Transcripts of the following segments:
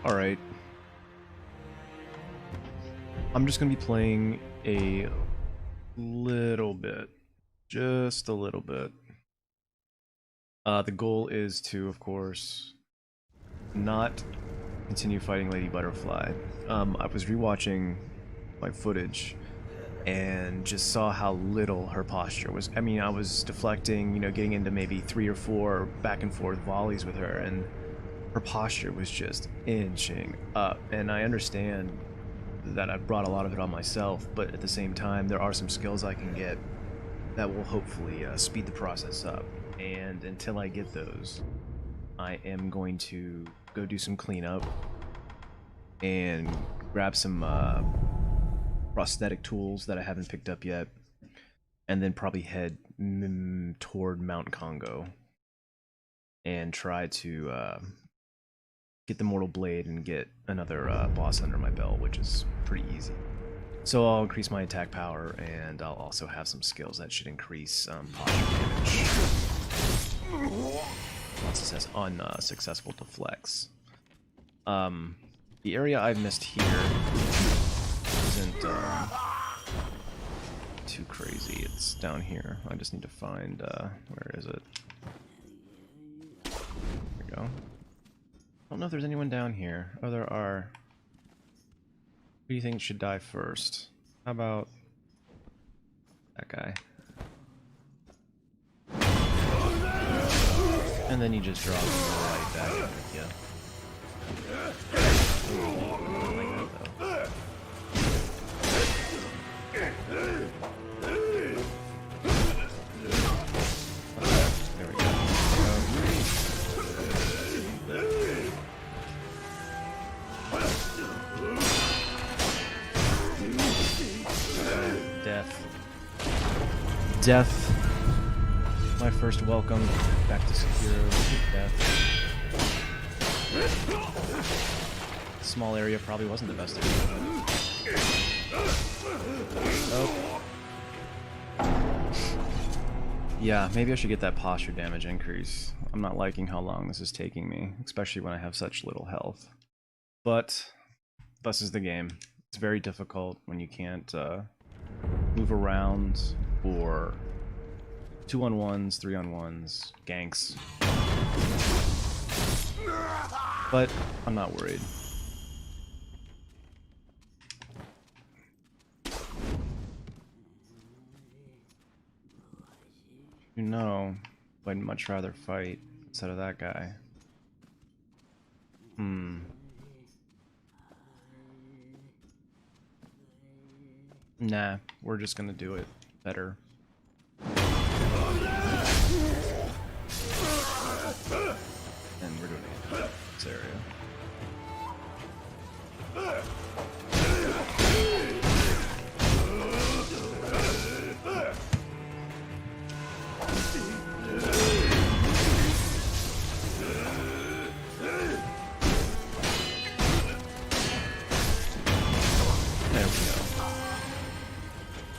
Alright. I'm just gonna be playing a little bit. Just a little bit. The goal is to, of course, not continue fighting Lady Butterfly. I was rewatching my footage and just saw how little her posture was. I mean, I was deflecting, you know, getting into maybe 3 or 4 back and forth volleys with her, and her posture was just inching up. And I understand that I've brought a lot of it on myself, but at the same time, there are some skills I can get that will hopefully speed the process up. And until I get those, I am going to go do some cleanup and grab some prosthetic tools that I haven't picked up yet, and then probably head toward Mount Kongo and try to get the Mortal Blade and get another boss under my belt, which is pretty easy. So I'll increase my attack power, and I'll also have some skills that should increase posture damage. Unsuccessful deflects. The area I've missed here isn't too crazy. It's down here. I just need to find where is it? There we go. I don't know if there's anyone down here. Oh, there are. Who do you think should die first? How about that guy? And then you just drop him right back in with you. Like that, though. There we go. Death. My first welcome back to Sekiro. Death. Small area probably wasn't the best area. Oh. Yeah, maybe I should get that posture damage increase. I'm not liking how long this is taking me, especially when I have such little health. But thus is the game. It's very difficult when you can't move around, or 2-on-1s, 3-on-1s, ganks. But I'm not worried. You know, I'd much rather fight instead of that guy. Nah, we're just gonna do it better. And we're doing it in this area. There we go.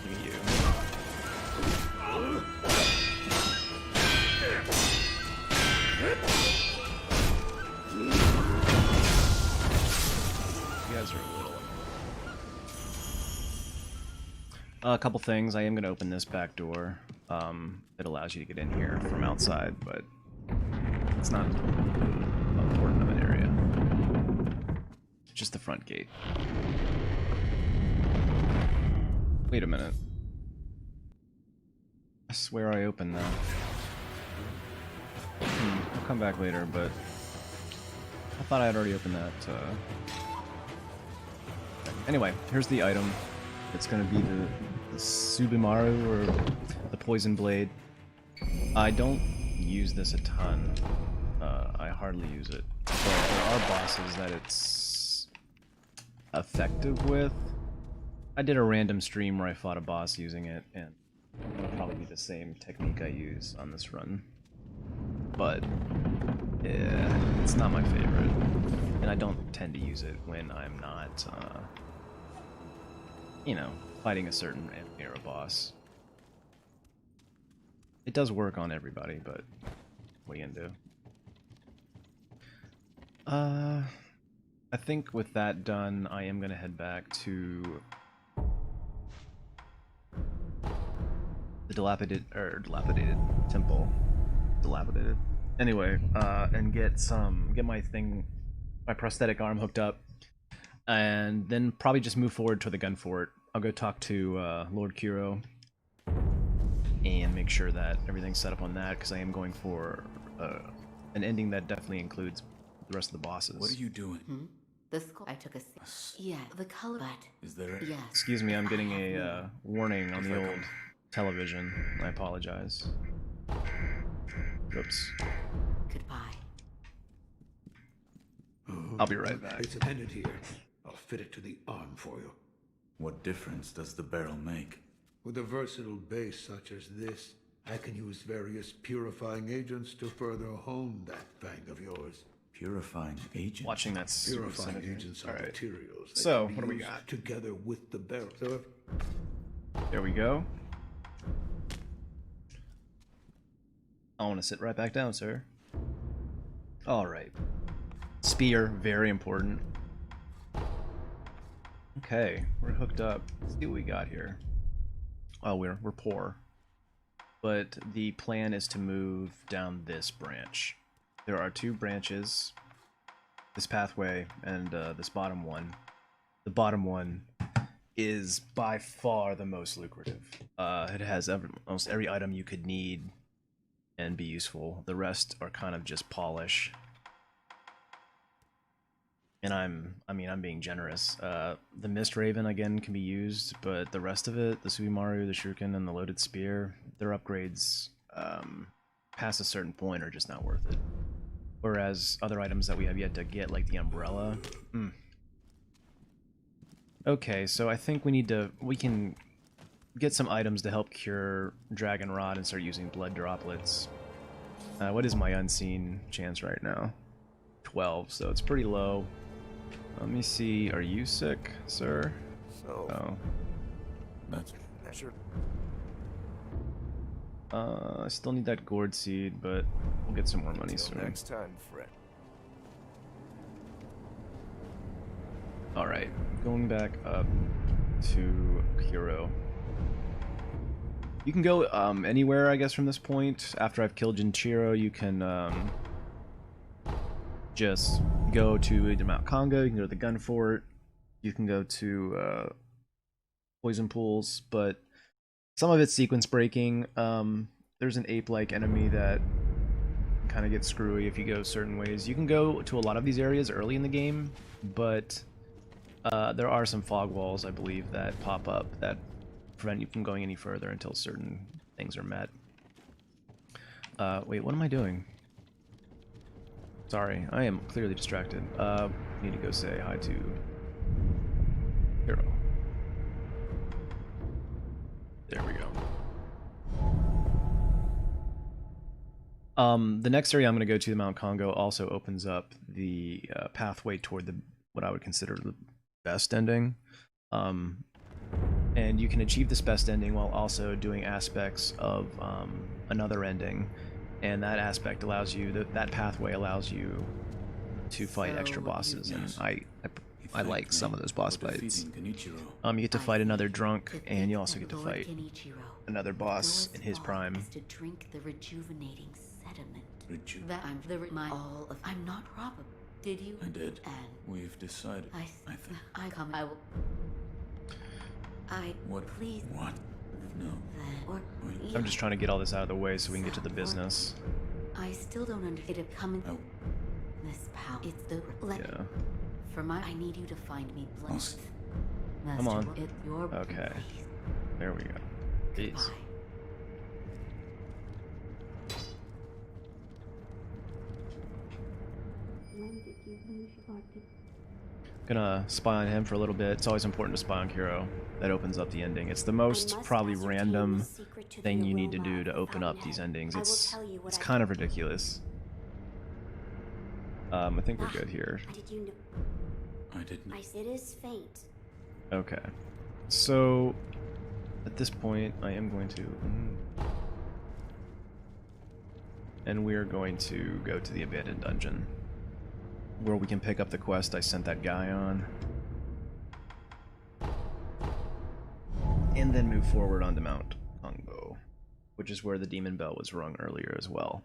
Look at you. A couple things. I am going to open this back door. It allows you to get in here from outside, but it's not important of an area. Just the front gate. Wait a minute. I swear I opened that. I'll come back later, but I thought I had already opened that. Anyway, here's the item. It's going to be the Subimaru, or the Poison Blade. I don't use this a ton. I hardly use it. But there are bosses that it's effective with. I did a random stream where I fought a boss using it, and it'll probably be the same technique I use on this run. But yeah, it's not my favorite. And I don't tend to use it when I'm not, you know, fighting a certain era boss. It does work on everybody, but what are you gonna do? I think with that done, I am gonna head back to the dilapidated temple. Dilapidated. Anyway, and get my prosthetic arm hooked up, and then probably just move forward to the gun fort. I'll go talk to Lord Kuro and make sure that everything's set up on that, because I am going for an ending that definitely includes the rest of the bosses. What are you doing? The skull. I took a. Yeah, the color. But Is there? yes. Excuse me, I'm getting a warning on the old television. I apologize. Oops. Goodbye. I'll be right back. It's appended here. I'll fit it to the arm for you. What difference does the barrel make? With a versatile base such as this, I can use various purifying agents to further hone that fang of yours. Purifying agent. Watching that super Purifying synergy. agents are All right. materials that So, can be what do we used got? together with the barrel. So There we go. I want to sit right back down, sir. Alright. Spear, very important. Okay, we're hooked up. Let's see what we got here. Oh, we're poor. But the plan is to move down this branch. There are two branches. This pathway and this bottom one. The bottom one is by far the most lucrative. It has almost every item you could need and be useful. The rest are kind of just polish. And I'm being generous. The Mist Raven again can be used, but the rest of it, the Subimaru, the Shuriken, and the Loaded Spear, their upgrades past a certain point are just not worth it. Whereas other items that we have yet to get, like the Umbrella. Okay, so I think we can get some items to help cure Dragon Rot and start using blood droplets. What is my unseen chance right now? 12, so it's pretty low. Let me see, are you sick, sir? So, Oh. that's measured. I still need that gourd seed, but we'll get some more money Till soon. next time, friend. Alright, going back up to Kuro. You can go anywhere, I guess, from this point. After I've killed Jinchiro, you can just go to either Mount Kongo, you can go to the gun fort, you can go to poison pools, but some of it's sequence breaking. There's an ape-like enemy that kind of gets screwy if you go certain ways. You can go to a lot of these areas early in the game, but there are some fog walls, I believe, that pop up that prevent you from going any further until certain things are met. Wait, what am I doing? Sorry, I am clearly distracted. Need to go say hi to Kuro. There we go. The next area I'm going to go to, the Mount Kongo, also opens up the pathway toward what I would consider the best ending. And you can achieve this best ending while also doing aspects of another ending. And that aspect allows you, that pathway allows you to fight extra bosses. And I like some of those boss fights. You get to fight another drunk, and you also get to fight another boss in his prime. To drink the rejuvenating sediment. That I'm not probable. Did you? I did. And We've decided. I think. I come. I will. What? Please. What? No. Or I'm just trying to get all this out of the way so we can get to the business. I still don't understand it coming. Oh. This power. It's the. Yeah. For my, I need you to find me blessed. Come on. It's your Okay. There we go. Jeez. Gonna spy on him for a little bit. It's always important to spy on Kuro. That opens up the ending. It's the most probably random thing you need to do to open up these endings. It's kind of ridiculous. I think we're good here. Did you know? I didn't. It is faint. Okay. So at this point, I am going to, and we are going to go to the abandoned dungeon. where we can pick up the quest I sent that guy on. And then move forward onto Mount Kongo, which is where the demon bell was rung earlier as well.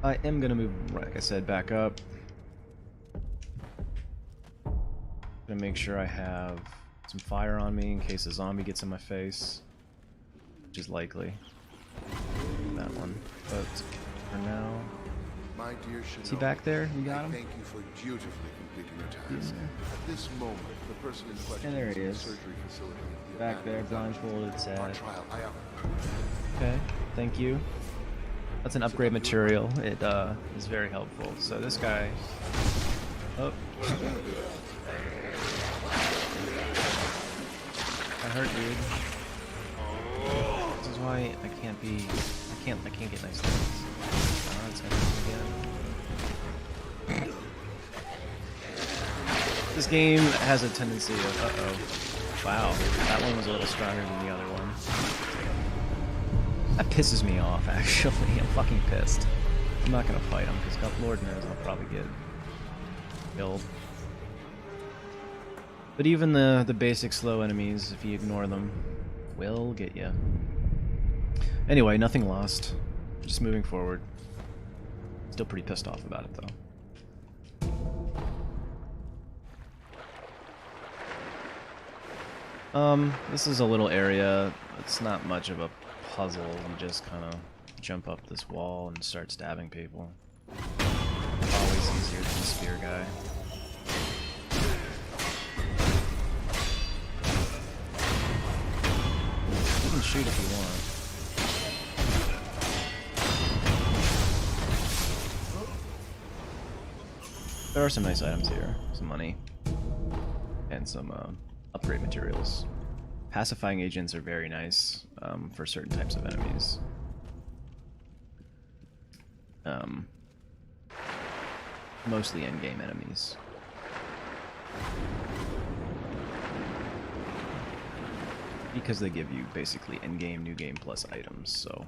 I am gonna move, like I said, back up. Gonna make sure I have some fire on me in case a zombie gets in my face, which is likely. That one, but for now. My dear Shinobi, Is he back there? You got him? Thank you for dutifully completing your task. At this moment, the person in question And there is he in the is. surgery facility. at the Back there, abandoned blindfolded, dungeon. On sad. trial, I am. Okay, thank you. That's an upgrade material. It is very helpful. So this guy. Oh. I hurt, dude. This is why I can't be. I can't get nice things. Oh, it's happening again. This game has a tendency of. Uh-oh. Wow, that one was a little stronger than the other one. That pisses me off, actually. I'm fucking pissed. I'm not gonna fight him, because Lord knows I'll probably get killed. But even the basic slow enemies, if you ignore them, will get you. Anyway, nothing lost. Just moving forward. Still pretty pissed off about it, though. This is a little area. It's not much of a puzzle. You just kind of jump up this wall and start stabbing people. Always easier than the spear guy. You can shoot if you want. There are some nice items here. Some money. And some upgrade materials. Pacifying agents are very nice for certain types of enemies. Mostly endgame enemies. Because they give you basically endgame, new game plus items, so.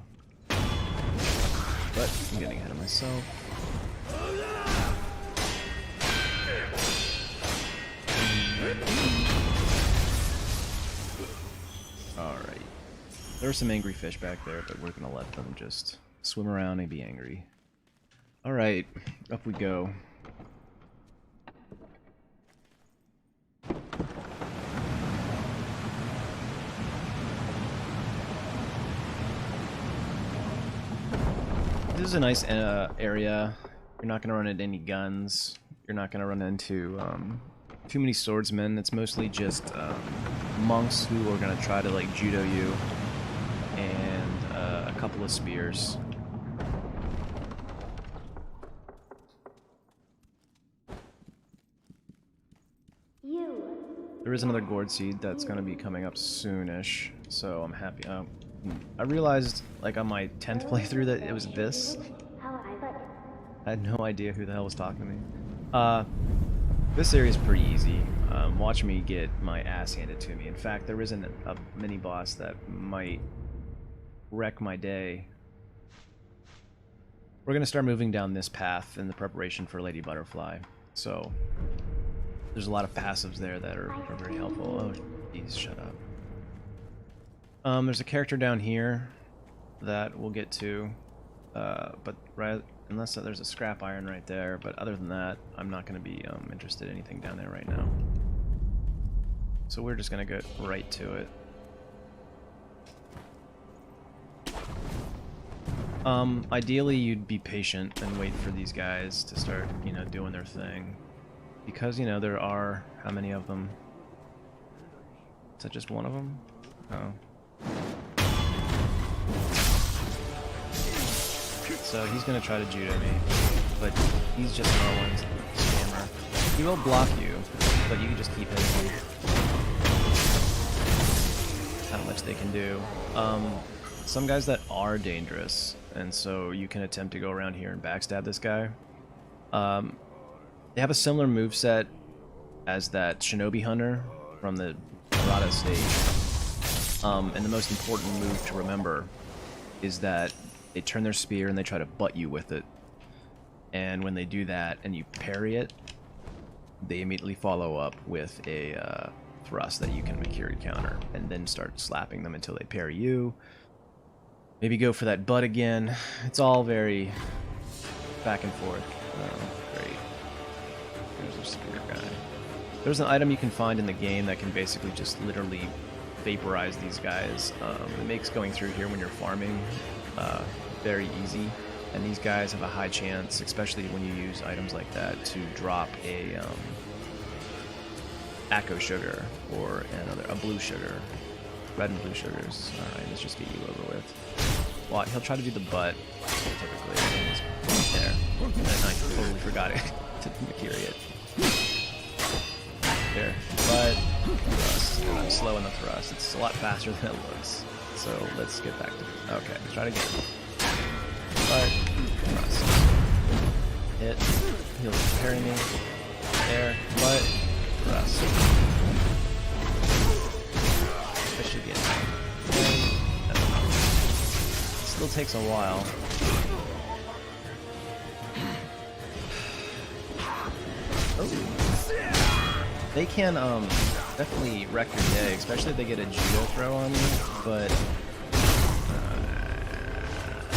But I'm getting ahead of myself. Alright. There are some angry fish back there, but we're gonna let them just swim around and be angry. Alright, up we go. This is a nice area. You're not gonna run into any guns. You're not gonna run into too many swordsmen. It's mostly just monks who are gonna try to like judo you, and a couple of spears. There is another gourd seed that's gonna be coming up soonish, so I'm happy. I realized, like on my 10th playthrough, that it was this. I had no idea who the hell was talking to me. This area is pretty easy. Watch me get my ass handed to me. In fact, there isn't a mini boss that might wreck my day. We're gonna start moving down this path in the preparation for Lady Butterfly. So there's a lot of passives there that are very helpful. Oh, jeez, shut up. There's a character down here that we'll get to, but unless there's a scrap iron right there. But other than that, I'm not going to be interested in anything down there right now. So we're just going to get right to it. Ideally, you'd be patient and wait for these guys to start, doing their thing. Because, there are... how many of them? Is that just one of them? Oh. So he's gonna try to judo me, but he's just an R1 scammer. He will block you, but you can just keep hitting him. Not much they can do. Some guys that are dangerous, and so you can attempt to go around here and backstab this guy. They have a similar moveset as that Shinobi Hunter from the Murata stage. And the most important move to remember is that they turn their spear and they try to butt you with it. And when they do that and you parry it, they immediately follow up with a thrust that you can Makiri counter, and then start slapping them until they parry you. Maybe go for that butt again. It's all very back and forth. Great. There's a spear guy. There's an item you can find in the game that can basically just literally vaporize these guys. It makes going through here when you're farming very easy. And these guys have a high chance, especially when you use items like that, to drop a Akko sugar or a blue sugar. Red and blue sugars. Alright, let's just get you over with. Well, he'll try to do the butt, typically. There. And then I totally forgot it to Makiri it. There. But thrust. And I'm slow in the thrust. It's a lot faster than it looks. So let's get back to... Okay, try to get it. But thrust. Hit. He'll parry me. There. But thrust. I should get it. Still takes a while. Oh. They can definitely wreck your day, especially if they get a judo throw on you, but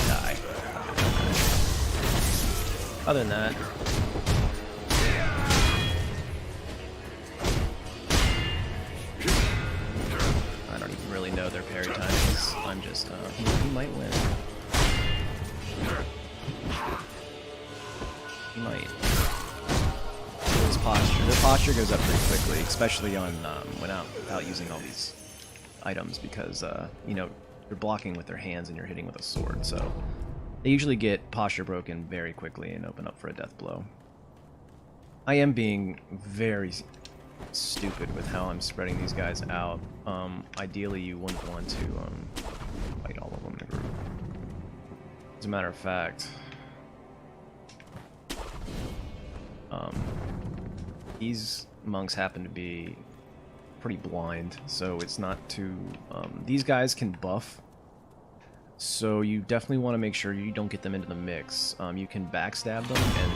die. Other than that, I don't even really know their parry time, because I'm just, he might win. He might. His posture. Their posture goes up pretty quickly, especially on without using all these items, because you know, you're blocking with their hands and you're hitting with a sword, so they usually get posture broken very quickly and open up for a death blow. I am being very stupid with how I'm spreading these guys out. Ideally, you wouldn't want to fight all of them in a group. As a matter of fact, these monks happen to be pretty blind, so it's not too... these guys can buff, so you definitely want to make sure you don't get them into the mix. You can backstab them, and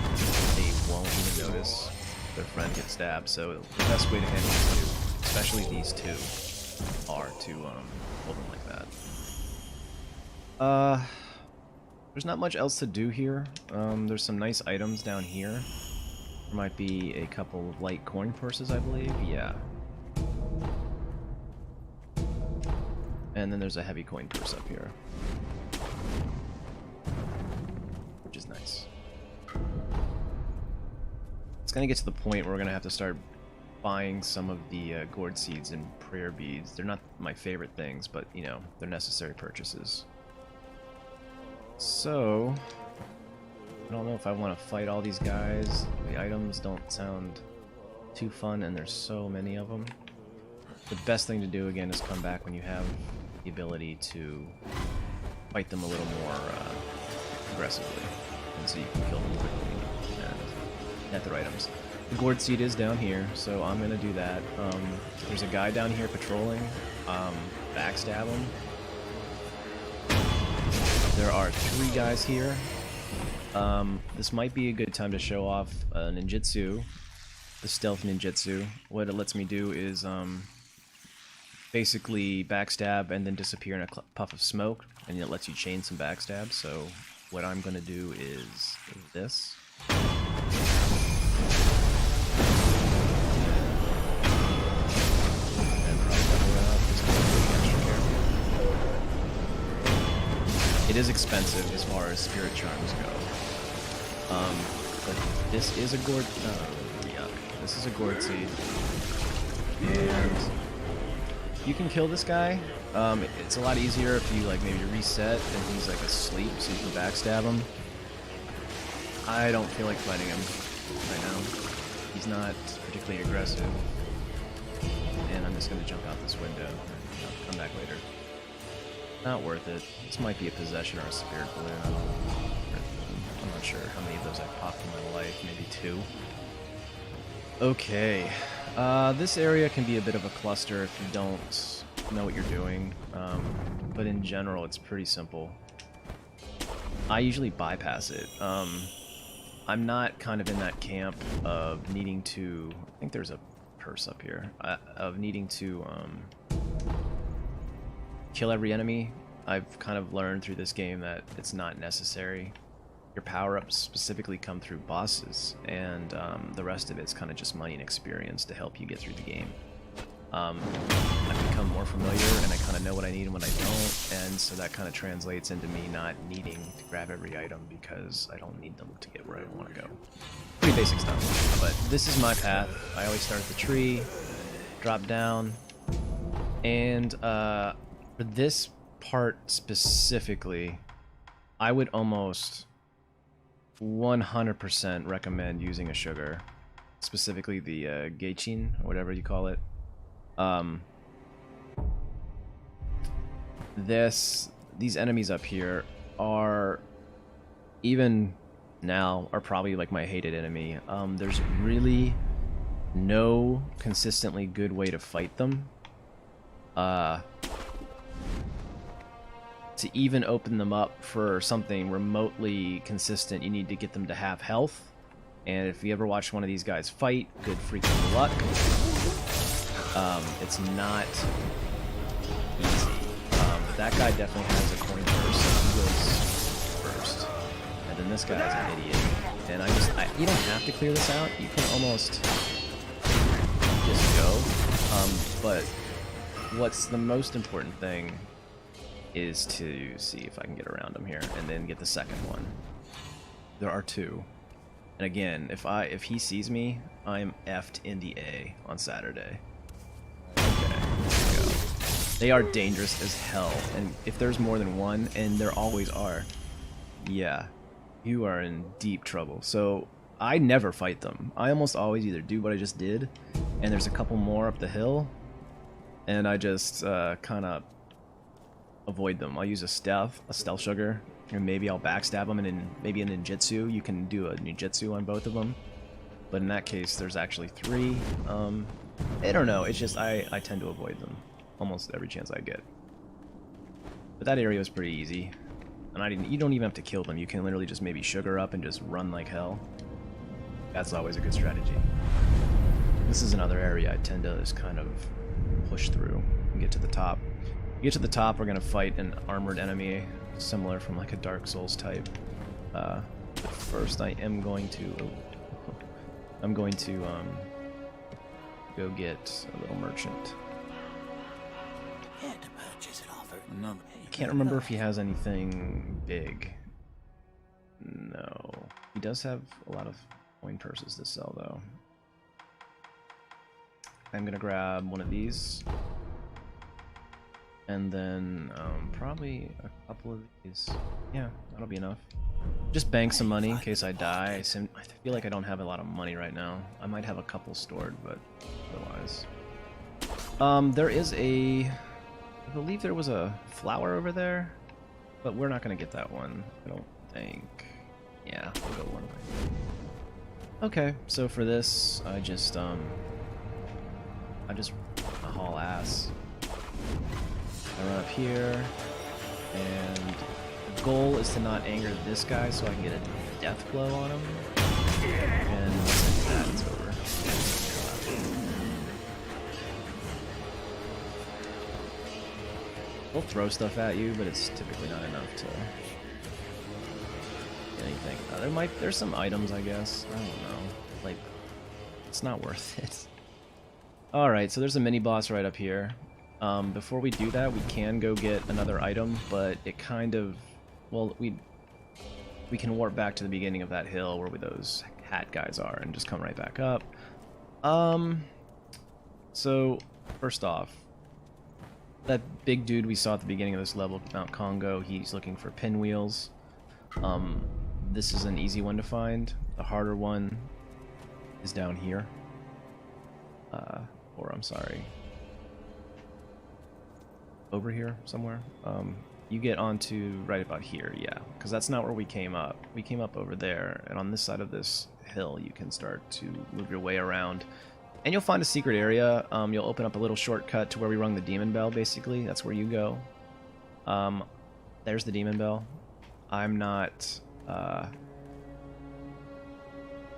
they won't even notice their friend get stabbed, so the best way to handle these two, especially these two, are to hold them like that. There's not much else to do here. There's some nice items down here. There might be a couple of light coin purses, I believe. Yeah. And then there's a heavy coin purse up here, which is nice. It's gonna get to the point where we're gonna have to start buying some of the gourd seeds and prayer beads. They're not my favorite things, but you know, they're necessary purchases. So I don't know if I want to fight all these guys. The items don't sound too fun, and there's so many of them. The best thing to do, again, is come back when you have the ability to fight them a little more aggressively, and so you can kill them quickly and get their items. The gourd seed is down here, so I'm gonna do that. There's a guy down here patrolling. Backstab him. There are 3 guys here. This might be a good time to show off ninjutsu, the stealth ninjutsu. What it lets me do is basically backstab and then disappear in a puff of smoke, and it lets you chain some backstabs. So what I'm going to do is this. It is expensive as far as spirit charms go. But this is a gourd... yeah, this is a gourd seed. And you can kill this guy. It's a lot easier if you like maybe reset and he's like asleep, so you can backstab him. I don't feel like fighting him right now. He's not particularly aggressive. And I'm just going to jump out this window. I'll come back later. Not worth it. This might be a possession or a spirit balloon. I'm not sure how many of those I've popped in my life. Maybe 2. Okay. This area can be a bit of a cluster if you don't know what you're doing. But in general, it's pretty simple. I usually bypass it. I'm not kind of in that camp of needing to... I think there's a purse up here. Of needing to kill every enemy. I've kind of learned through this game that it's not necessary. Your power-ups specifically come through bosses, and the rest of it's kind of just money and experience to help you get through the game. I've become more familiar, and I kind of know what I need and what I don't, and so that kind of translates into me not needing to grab every item because I don't need them to get where I want to go. Pretty basic stuff, but this is my path. I always start at the tree, drop down, and for this part specifically, I would almost 100% recommend using a sugar, specifically the Geichin, or whatever you call it. These enemies up here are, even now, are probably like my hated enemy. There's really no consistently good way to fight them. To even open them up for something remotely consistent, you need to get them to have health. And if you ever watch one of these guys fight, good freaking luck. It's not easy. But that guy definitely has a coin purse, so he goes first. And then this guy's an idiot. And you don't have to clear this out. You can almost just go. But what's the most important thing is to see if I can get around him here, and then get the second one. There are two. And again, if he sees me, I'm effed in the A on Saturday. Okay, there we go. They are dangerous as hell, and if there's more than one, and there always are, yeah, you are in deep trouble. So I never fight them. I almost always either do what I just did, and there's a couple more up the hill, and I just kind of avoid them. I'll use a stealth sugar, and maybe I'll backstab them, and then maybe a ninjutsu. You can do a ninjutsu on both of them, but in that case, there's actually three. I don't know. It's just I tend to avoid them almost every chance I get. But that area was pretty easy, and you don't even have to kill them. You can literally just maybe sugar up and just run like hell. That's always a good strategy. This is another area I tend to just kind of push through and get to the top. You get to the top, we're gonna fight an armored enemy, similar from like a Dark Souls type. But first, I am going to. I'm going to go get a little merchant. I can't remember if he has anything big. No, he does have a lot of coin purses to sell, though. I'm gonna grab one of these. And then probably a couple of these. Yeah, that'll be enough. Just bank some money in case I die. I feel like I don't have a lot of money right now. I might have a couple stored, but otherwise. There is I believe there was a flower over there, but we're not gonna get that one, I don't think. Yeah, we'll go one way. Okay, so for this, I just haul ass. I run up here, and the goal is to not anger this guy so I can get a death blow on him. And once I do that, it's over. They'll throw stuff at you, but it's typically not enough to get anything. There's some items, I guess. I don't know. Like, it's not worth it. Alright, so there's a mini boss right up here. Before we do that, we can go get another item, but it kind of, well, we can warp back to the beginning of that hill where those hat guys are and just come right back up. So first off, that big dude we saw at the beginning of this level, Mount Kongo, he's looking for pinwheels. This is an easy one to find. The harder one is down here. Or I'm sorry, over here somewhere. You get onto right about here, yeah, because that's not where we came up. We came up over there, and on this side of this hill you can start to move your way around, and you'll find a secret area. You'll open up a little shortcut to where we rung the demon bell. Basically, that's where you go. There's the demon bell. I'm not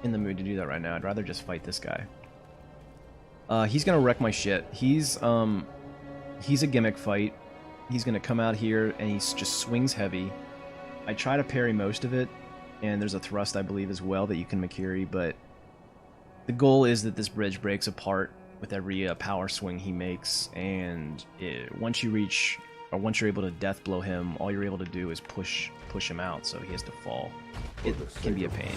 in the mood to do that right now. I'd rather just fight this guy. He's gonna wreck my shit. He's a gimmick fight. He's gonna come out here and he just swings heavy. I try to parry most of it, and there's a thrust I believe as well that you can Makiri, but the goal is that this bridge breaks apart with every power swing he makes, and once you're able to death blow him, all you're able to do is push him out, so he has to fall. It can be a pain.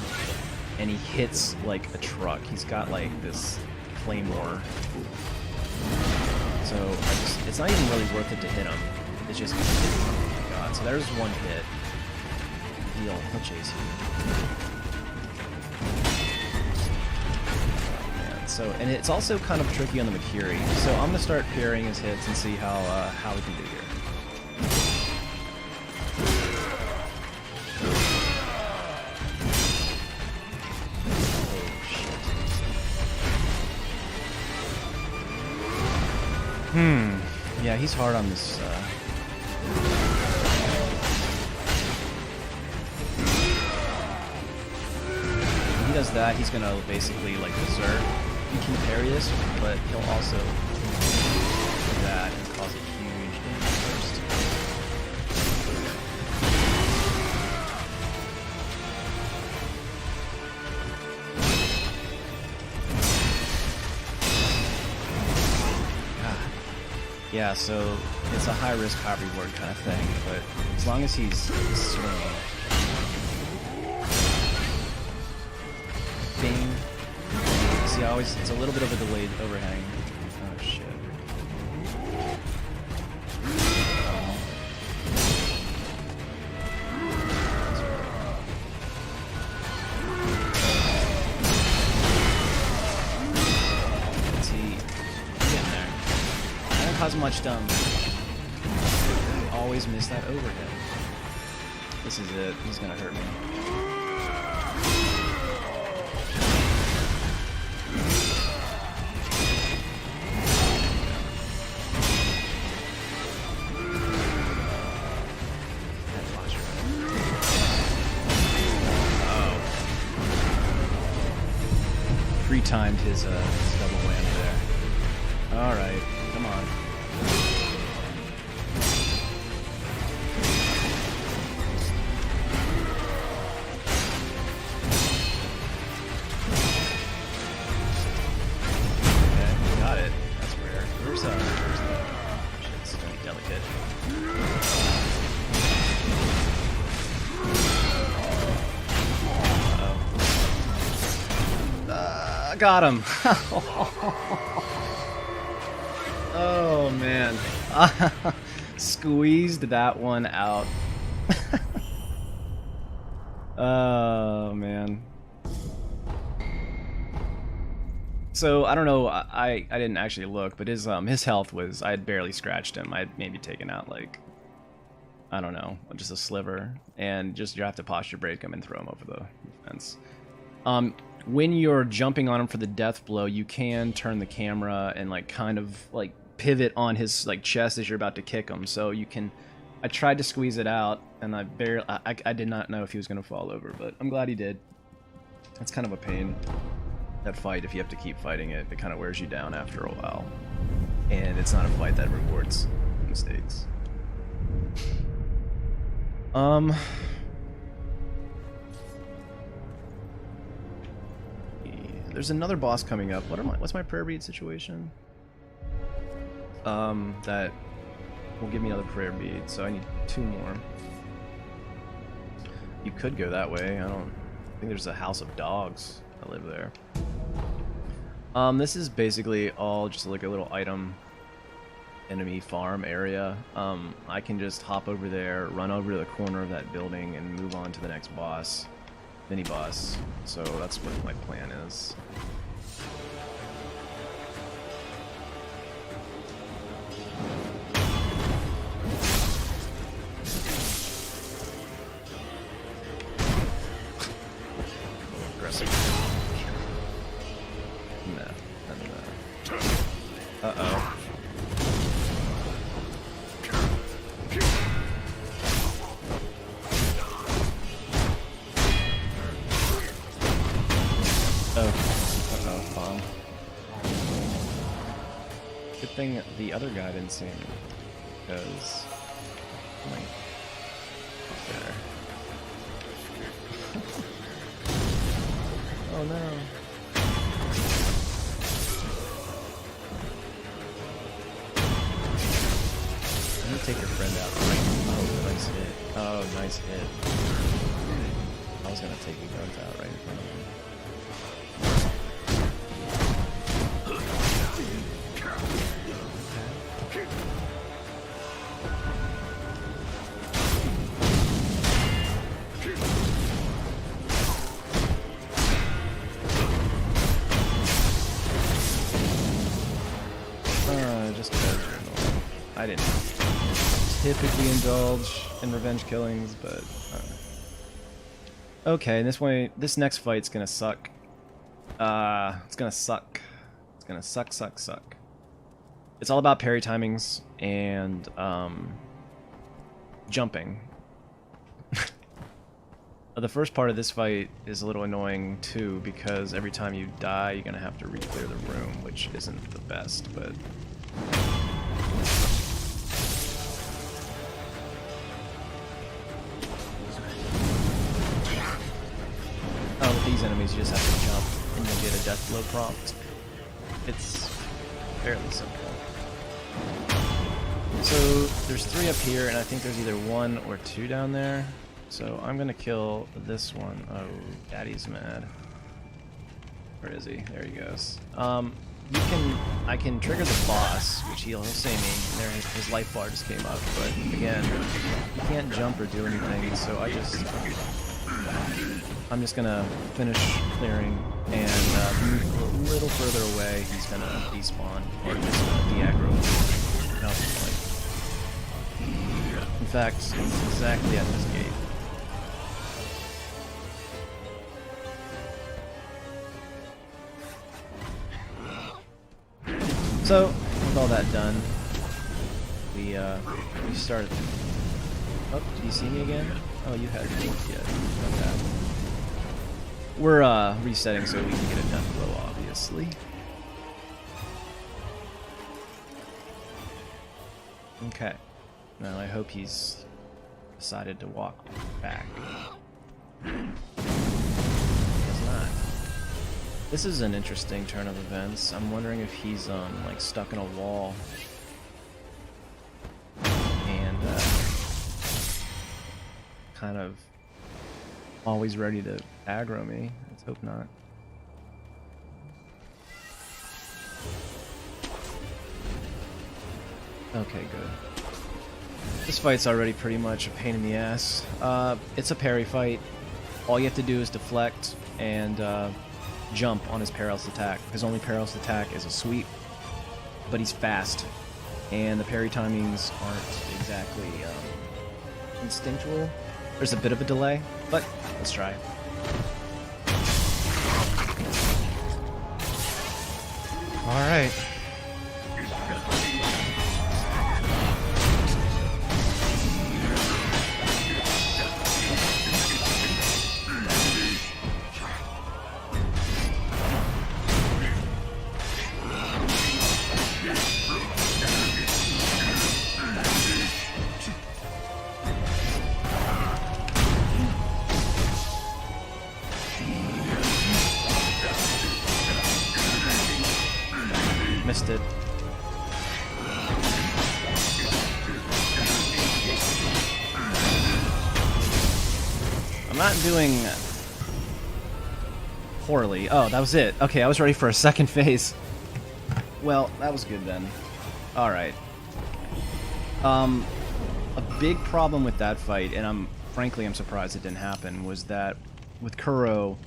And he hits like a truck. He's got like this claymore. So it's not even really worth it to hit him. It's just, oh my god. So there's one hit. He'll chase you. So, and it's also kind of tricky on the Makiri. So I'm gonna start parrying his hits and see how we can do here. Oh shit. Yeah, he's hard on this. When he does that, he's gonna basically like desert. He can parry this, but he'll also do that and cause a huge damage first. Yeah, so it's a high risk, high reward kind of thing, but as long as he's swinging. Bing. See, it's a little bit of a delayed overhang. Oh shit. See, getting there. I don't cause much dumb. Always miss that overhead. This is it. He's gonna hurt me. Timed his double whammy there. Alright, come on. Okay, got it. That's rare. Where's the shit's gonna be delicate. Got him. Oh man. Squeezed that one out. Oh man. So I don't know, I didn't actually look, but his health was, I had barely scratched him. I had maybe taken out like, I don't know, just a sliver, and just you have to posture break him and throw him over the fence. When you're jumping on him for the death blow, you can turn the camera and like kind of like pivot on his like chest as you're about to kick him. So you can. I tried to squeeze it out, and I did not know if he was gonna fall over, but I'm glad he did. That's kind of a pain. That fight, if you have to keep fighting it, it kind of wears you down after a while, and it's not a fight that rewards mistakes. There's another boss coming up. What's my prayer bead situation? That will give me another prayer bead, so I need 2 more. You could go that way. I think there's a house of dogs that live there. This is basically all just like a little item enemy farm area. I can just hop over there, run over to the corner of that building, and move on to the next boss. Mini boss. So that's what my plan is. Aggressive. No. Uh-oh. thing the other guy didn't see me. Because... Like, there. Oh no. Let me take your friend out. Oh, nice hit. Oh, nice hit. I was gonna take your guns out right in front of him. Just because you're annoying. I didn't typically indulge in revenge killings, but okay. This next fight's gonna suck. It's gonna suck. It's gonna suck. It's all about parry timings and jumping. The first part of this fight is a little annoying too, because every time you die, you're gonna have to re-clear the room, which isn't the best, but. Oh, with these enemies, you just have to jump, and you'll get a death blow prompt. It's fairly simple. So, there's 3 up here, and I think there's either 1 or 2 down there. So, I'm gonna kill this one. Oh, Daddy's mad. Where is he? There he goes. I can trigger the boss, which he'll see me. There, his life bar just came up, but again, he can't jump or do anything, so I'm just gonna finish clearing and move a little further away. He's gonna despawn or just de-aggro without the point. In fact, exactly at this gate. So, with all that done, we started. Oh, did you see me again? Oh, you hadn't moved yet. Okay. We're resetting so we can get a death blow, obviously. Okay. Now I hope he's decided to walk back. He's not. This is an interesting turn of events. I'm wondering if he's like stuck in a wall and kind of always ready to aggro me. Let's hope not. Okay, good. This fight's already pretty much a pain in the ass. It's a parry fight. All you have to do is deflect and jump on his perilous attack. His only perilous attack is a sweep, but he's fast, and the parry timings aren't exactly instinctual. There's a bit of a delay, but let's try. Alright. Missed it. I'm not doing poorly. Oh, that was it. Okay, I was ready for a second phase. Well, that was good then. Alright. A big problem with that fight, and frankly I'm surprised it didn't happen, was that with Kuro,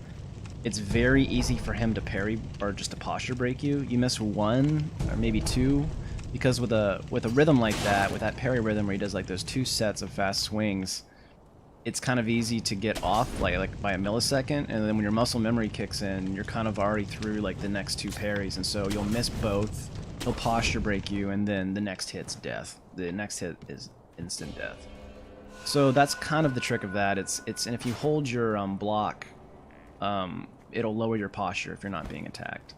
it's very easy for him to parry or just to posture break you. You miss 1 or maybe 2, because with a rhythm like that, with that parry rhythm where he does like those 2 sets of fast swings, it's kind of easy to get off like by a millisecond, and then when your muscle memory kicks in, you're kind of already through like the next 2 parries, and so you'll miss both. He'll posture break you, and then the next hit's death. The next hit is instant death. So that's kind of the trick of that. And if you hold your block, it'll lower your posture if you're not being attacked.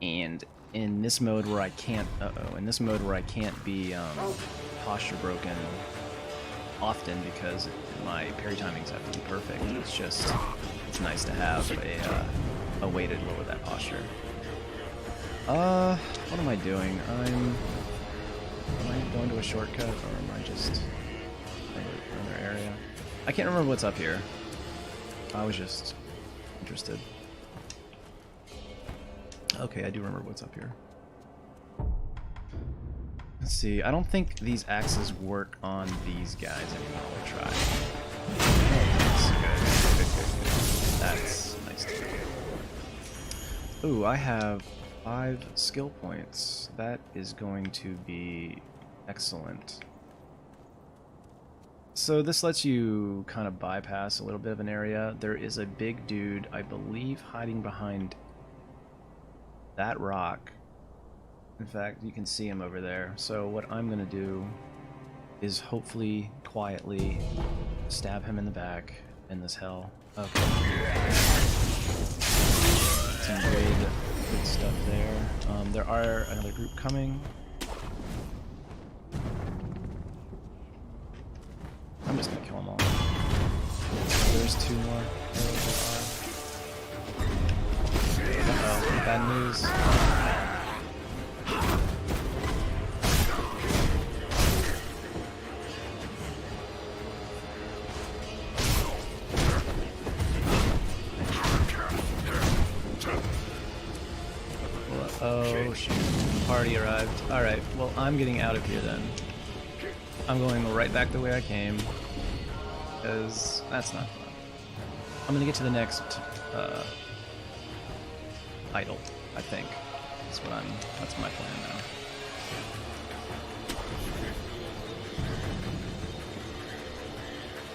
And in this mode where I can't in this mode where I can't be posture broken often because my parry timings have to be perfect. It's nice to have a way to lower that posture. What am I doing? Am I going to a shortcut, or am I just going to another area? I can't remember what's up here. I was just interested. Okay, I do remember what's up here. Let's see. I don't think these axes work on these guys anymore. We'll try. That's good. That's nice to know. Ooh, I have 5 skill points. That is going to be excellent. So this lets you kind of bypass a little bit of an area. There is a big dude, I believe, hiding behind that rock. In fact, you can see him over there. So what I'm gonna do is hopefully quietly stab him in the back in this hell. Okay. Some good stuff there. There are another group coming. I'm just gonna kill them all. There's 2 more. Uh-oh, bad news. Oh shoot, party arrived. Alright, well I'm getting out of here then. I'm going right back the way I came, because that's not fun. I'm gonna get to the next idol, I think. That's my plan now.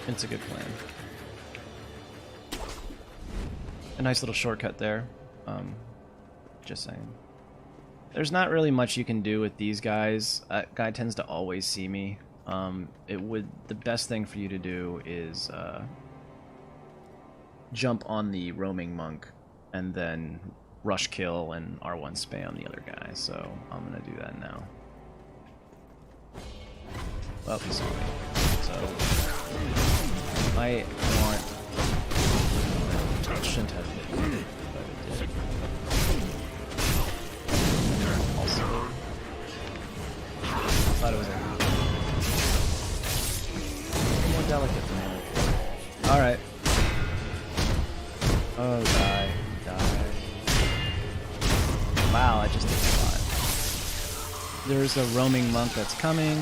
It's a good plan. A nice little shortcut there. Just saying. There's not really much you can do with these guys. That guy tends to always see me. The best thing for you to do is jump on the roaming monk and then rush kill and R1 spam the other guy. So I'm gonna do that now. Well, he saw me. So I want. Shouldn't have hit me, but it did. Also, I thought it was more delicate than that. Alright. Oh, die. Wow, I just did a lot. There's a roaming monk that's coming.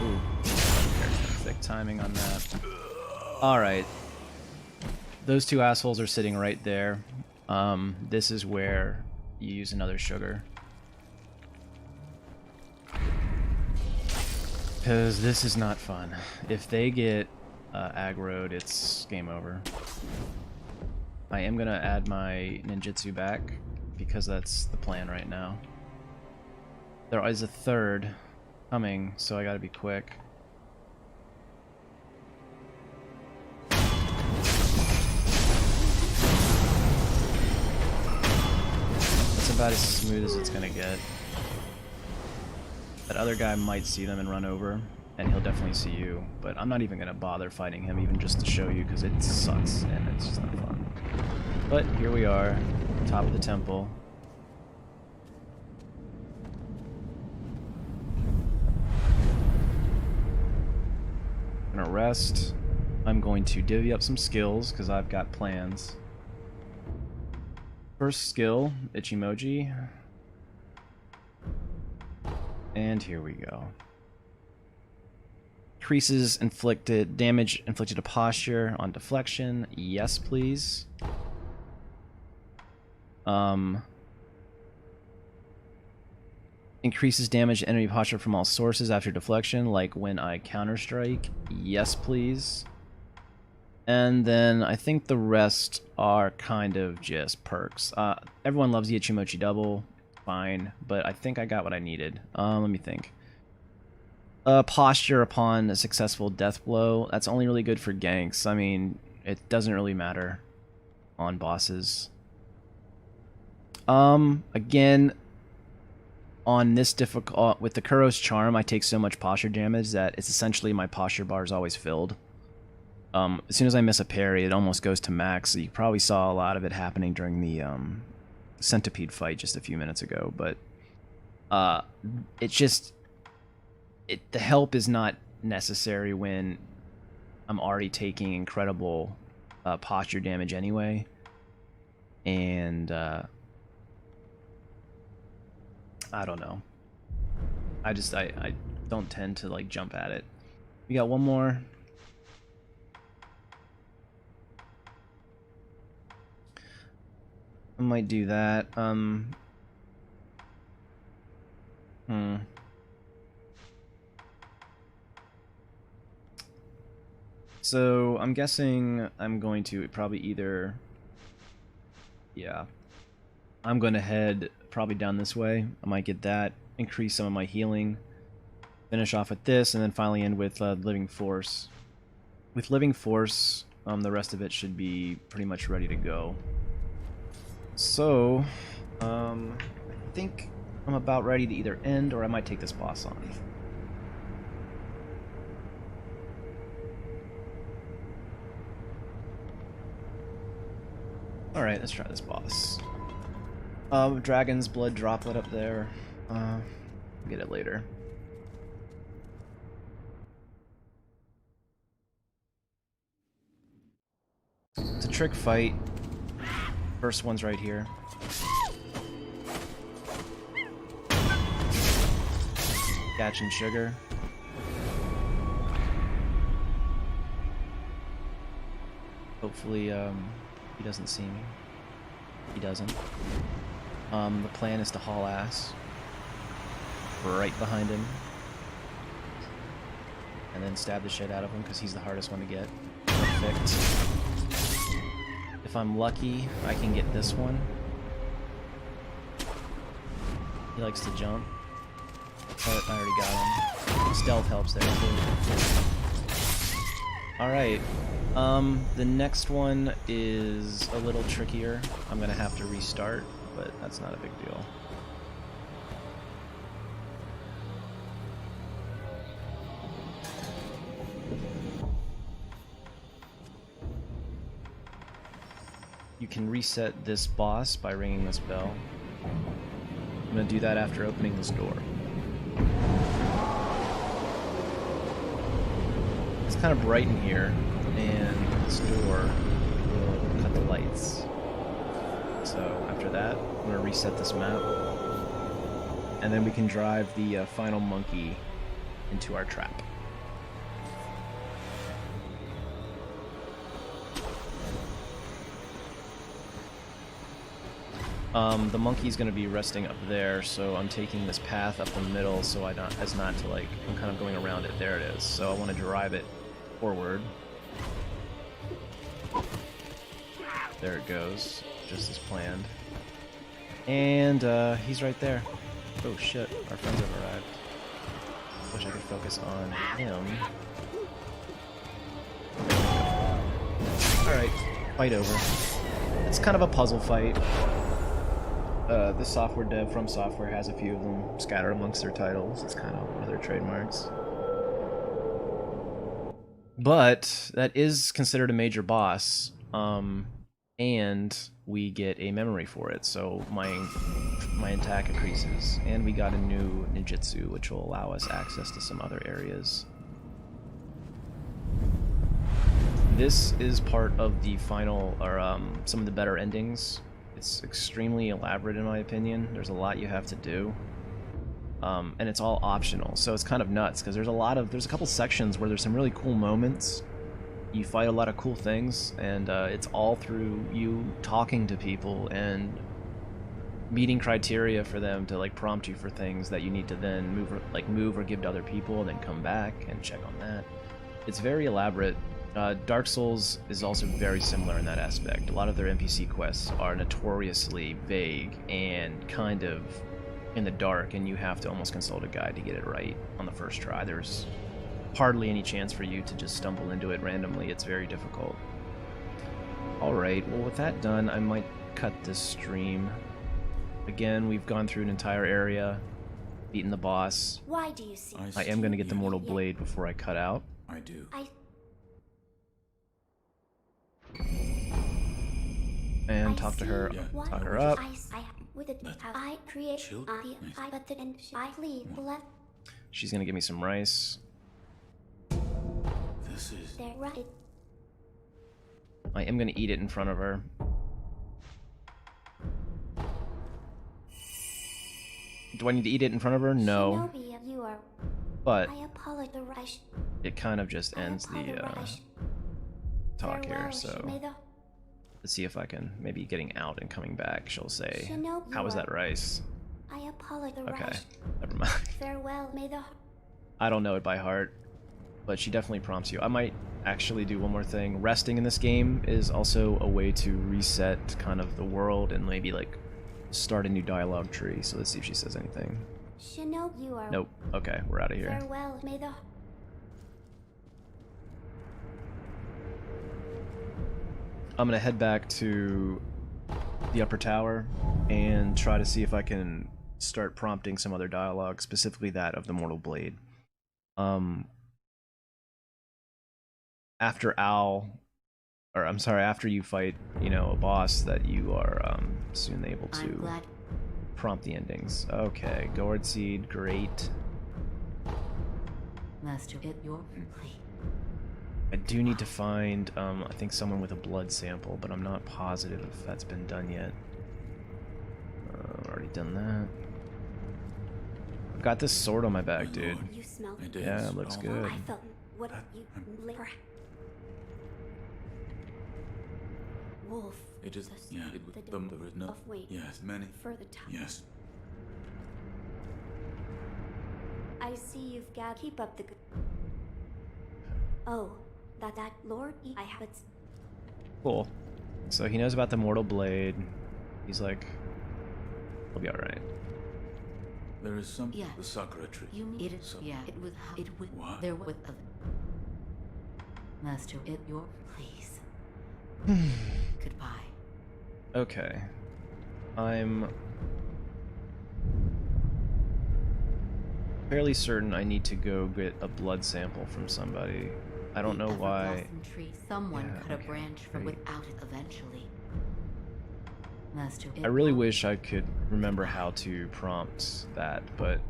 Ooh. Thick timing on that. Alright. Those 2 assholes are sitting right there. This is where you use another sugar. Because this is not fun. If they get aggroed, it's game over. I am going to add my ninjutsu back, because that's the plan right now. There is a 3rd coming, so I gotta be quick. About as smooth as it's gonna get. That other guy might see them and run over, and he'll definitely see you, but I'm not even gonna bother fighting him even just to show you, because it sucks and it's just not fun. But here we are, top of the temple. I'm gonna rest. I'm going to divvy up some skills because I've got plans. First skill, Ichimoji. And here we go. Increases damage inflicted to posture on deflection. Yes, please. Increases damage to enemy posture from all sources after deflection, like when I counter-strike. Yes, please. And then I think the rest are kind of just perks. Everyone loves the Ichimochi double. Fine. But I think I got what I needed. Let me think. Posture upon a successful death blow. That's only really good for ganks. I mean, it doesn't really matter on bosses. Again, on this difficult with the Kuro's charm, I take so much posture damage that it's essentially my posture bar is always filled. As soon as I miss a parry, it almost goes to max. So you probably saw a lot of it happening during the centipede fight just a few minutes ago. But the help is not necessary when I'm already taking incredible posture damage anyway. And I don't know. I don't tend to like jump at it. We got one more. I might do that. So I'm guessing I'm going to probably either, yeah, I'm going to head probably down this way. I might get that, increase some of my healing, finish off with this, and then finally end with Living Force. With Living Force, the rest of it should be pretty much ready to go. So, I think I'm about ready to either end, or I might take this boss on. Alright, let's try this boss. Dragon's blood droplet up there. Get it later. It's a trick fight. First one's right here. Catching sugar. Hopefully, he doesn't see me. He doesn't. The plan is to haul ass right behind him, and then stab the shit out of him because he's the hardest one to get. Perfect. If I'm lucky, I can get this one. He likes to jump. But I already got him. Stealth helps there too. Alright. The next one is a little trickier. I'm gonna have to restart, but that's not a big deal. You can reset this boss by ringing this bell. I'm gonna do that after opening this door. It's kind of bright in here, and this door will cut the lights. So after that, I'm gonna reset this map, and then we can drive the final monkey into our trap. The monkey's gonna be resting up there, so I'm taking this path up the middle so I'm kind of going around it. There it is. So I want to drive it forward. There it goes, just as planned. And he's right there. Oh shit, our friends have arrived. Wish I could focus on him. Alright, fight over. It's kind of a puzzle fight. The software dev from Software has a few of them scattered amongst their titles. It's kind of one of their trademarks. But that is considered a major boss, and we get a memory for it, so my attack increases, and we got a new ninjutsu, which will allow us access to some other areas. This is part of the final, or some of the better endings. It's extremely elaborate in my opinion. There's a lot you have to do, and it's all optional, so it's kind of nuts because there's a couple sections where there's some really cool moments. You fight a lot of cool things, and it's all through you talking to people and meeting criteria for them to like prompt you for things that you need to then move or give to other people, and then come back and check on that. It's very elaborate. Dark Souls is also very similar in that aspect. A lot of their NPC quests are notoriously vague and kind of in the dark, and you have to almost consult a guide to get it right on the first try. There's hardly any chance for you to just stumble into it randomly. It's very difficult. Alright, well with that done, I might cut this stream Again, we've gone through an entire area, beaten the boss. Why do you see? I am going to get the Mortal Blade before I cut out. I do. And talk to her, Yeah. talk her up. I create Chilled? the Nice. I but the and I leave left She's going to give me some rice. This is... there right. I am going to eat it in front of her. Do I need to eat it in front of her? No. Shinobi, you are. But I apologize. it kind of just ends the apologize. talk here, Farewell, so Shimeda. let's see if I can maybe getting out and coming back. She'll say, Shinobi, "How was that rice?" I apologize. Okay, never mind. Farewell, may the. I don't know it by heart, but she definitely prompts you. I might actually do one more thing. Resting in this game is also a way to reset kind of the world and maybe like start a new dialogue tree. So let's see if she says anything. Shinobi, you are. Nope. Okay, we're out of here. Farewell, may the. I'm gonna head back to the upper tower and try to see if I can start prompting some other dialogue, specifically that of the Mortal Blade. After after you fight, a boss that you are soon able I'm to glad. prompt the endings. Okay, Gourd Seed, great. Master, it your plea. I do need to find, I think someone with a blood sample, but I'm not positive if that's been done yet. Already done that. I've got this sword on my back, dude. You smell. It is Yeah, it looks all- good. I felt what you liver. Wolf. It is... The- Yeah, it, the there is no... of weight. Yes, many... Further time. Yes. I see you've got keep up the good. Oh, that Lord, I have it. Cool. So he knows about the Mortal Blade. He's like, he'll be alright. There is some... Yeah. The Sakura tree. You mean it is? So- Yeah, it would. It would. What? There would. Master, it your please. Goodbye. Okay. I'm fairly certain I need to go get a blood sample from somebody. I don't know why. Tree. Someone Yeah, cut okay, a branch from great. without it eventually. Master, I really wish I could remember how to prompt that, but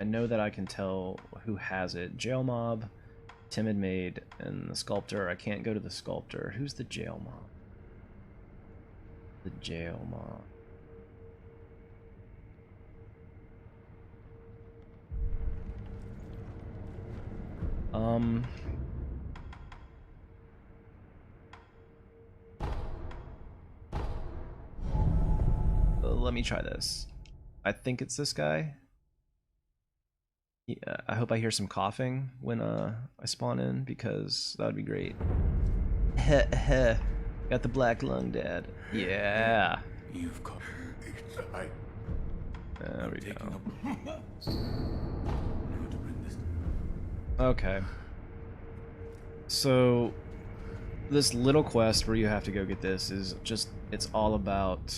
I know that I can tell who has it. Jail Mob, Timid Maid, and the Sculptor. I can't go to the Sculptor. Who's the Jail Mob? The Jail Mob. Let me try this. I think it's this guy. Yeah, I hope I hear some coughing when I spawn in, because that would be great. Got the black lung, Dad. Yeah. You've caught... I There we Taking go. up... How to bring this... Okay. So this little quest where you have to go get this is just, it's all about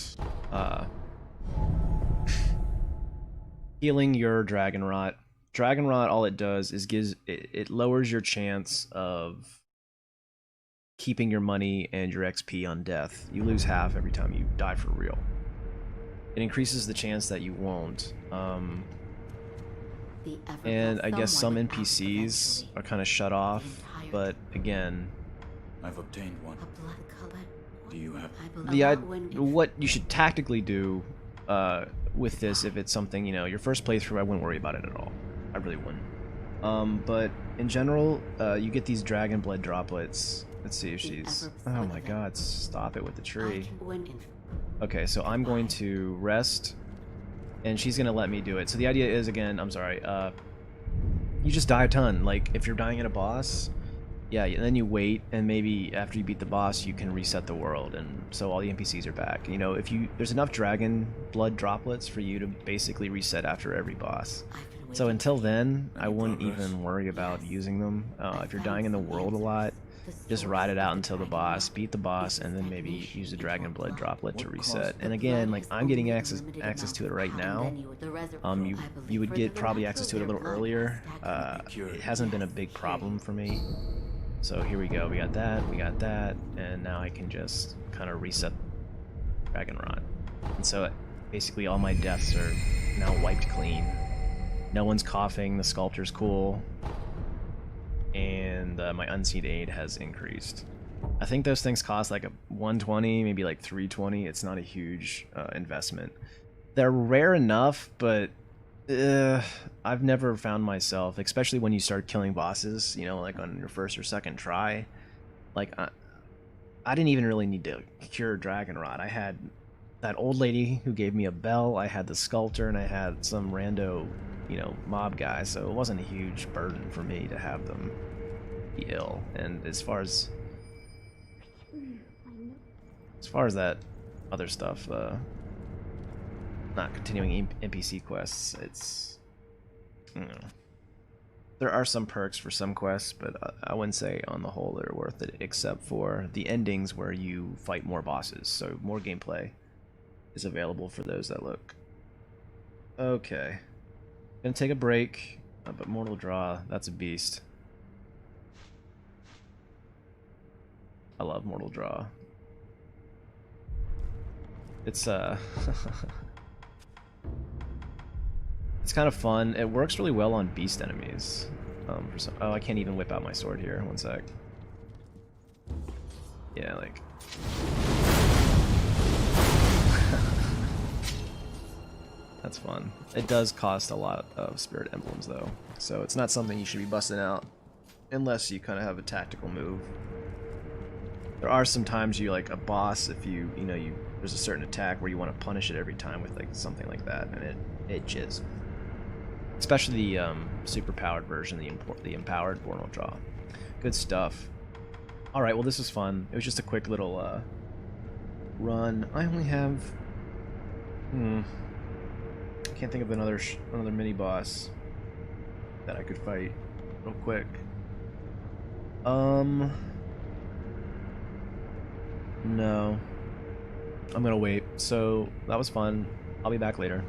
healing your dragon rot. Dragon rot, all it does is it lowers your chance of keeping your money and your XP on death. You lose half every time you die for real. It increases the chance that you won't. And I guess some NPCs are kind of shut off, but again, I've obtained one. Do you have... what you should tactically do with this, if it's something, your first playthrough, I wouldn't worry about it at all. I really wouldn't. But in general, you get these dragon blood droplets. Let's see if she's... Oh my god, stop it with the tree. Okay, so I'm going to rest, and she's gonna let me do it. So the idea is, again, I'm sorry, you just die a ton. Like, if you're dying at a boss, yeah, and then you wait, and maybe after you beat the boss, you can reset the world, and so all the NPCs are back. If there's enough dragon blood droplets for you to basically reset after every boss. So until then, I wouldn't even worry about using them. If you're dying in the world a lot, just ride it out until the boss, beat the boss, and then maybe use the Dragon Blood Droplet to reset. And again, like I'm getting access to it right now. You would get probably access to it a little earlier. It hasn't been a big problem for me. So here we go. We got that, and now I can just kind of reset Dragon Rod. And so basically all my deaths are now wiped clean. No one's coughing, the sculpture's cool, and my unseen aid has increased. I think those things cost like a 120, maybe like 320. It's not a huge investment. They're rare enough, but I've never found myself, especially when you start killing bosses, you know, like on your first or second try, like I didn't even really need to cure Dragon Rod. I had that old lady who gave me a bell, I had the sculptor, and I had some rando, you know, mob guy, so it wasn't a huge burden for me to have them be ill. And as far as that other stuff, not continuing NPC quests, it's, you know, there are some perks for some quests, but I wouldn't say on the whole they're worth it, except for the endings where you fight more bosses, so more gameplay is available for those that look. Okay. Gonna take a break, but Mortal Draw, that's a beast. I love Mortal Draw. It's it's kind of fun. It works really well on beast enemies. Oh, I can't even whip out my sword here. One sec. Yeah, like. That's fun. It does cost a lot of spirit emblems though, so it's not something you should be busting out unless you kind of have a tactical move. There are some times you like a boss, if you know there's a certain attack where you want to punish it every time with like something like that, and it jizz. Especially the super powered version, the empowered Mortal Draw. Good stuff. All right, well this was fun. It was just a quick little run. I only have can't think of another mini boss that I could fight real quick. No. I'm gonna wait. So that was fun. I'll be back later.